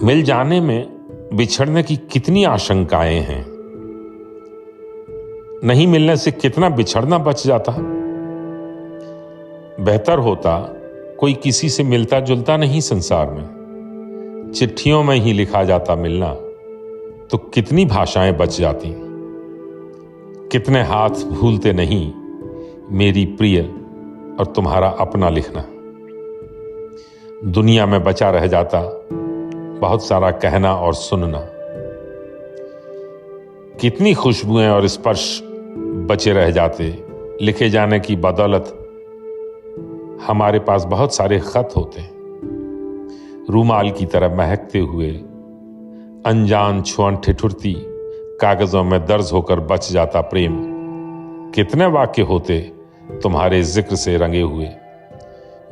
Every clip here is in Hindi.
मिल जाने में बिछड़ने की कितनी आशंकाएं हैं। नहीं मिलने से कितना बिछड़ना बच जाता। बेहतर होता कोई किसी से मिलता जुलता नहीं संसार में। चिट्ठियों में ही लिखा जाता मिलना, तो कितनी भाषाएं बच जाती। कितने हाथ भूलते नहीं मेरी प्रिय और तुम्हारा अपना लिखना। दुनिया में बचा रह जाता बहुत सारा कहना और सुनना। कितनी खुशबुएं और स्पर्श बचे रह जाते। लिखे जाने की बदौलत हमारे पास बहुत सारे खत होते, रूमाल की तरह महकते हुए। अनजान छुअन ठिठुरती कागजों में दर्ज होकर बच जाता प्रेम। कितने वाक्य होते तुम्हारे जिक्र से रंगे हुए,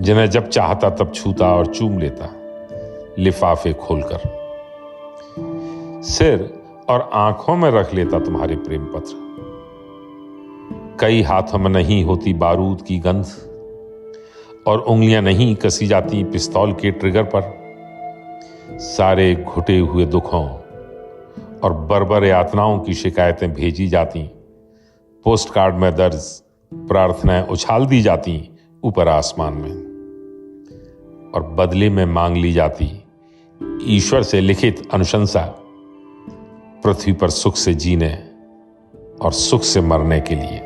जिन्हें जब चाहता तब छूता और चूम लेता लिफाफे खोलकर। सिर और आंखों में रख लेता तुम्हारे प्रेम पत्र। कई हाथों में नहीं होती बारूद की गंध, और उंगलियां नहीं कसी जाती पिस्तौल के ट्रिगर पर। सारे घुटे हुए दुखों और बर्बर यातनाओं की शिकायतें भेजी जाती। पोस्ट कार्ड में दर्ज प्रार्थनाएं उछाल दी जाती ऊपर आसमान में, और बदले में मांग ली जाती ईश्वर से लिखित अनुशंसा, पृथ्वी पर सुख से जीने और सुख से मरने के लिए।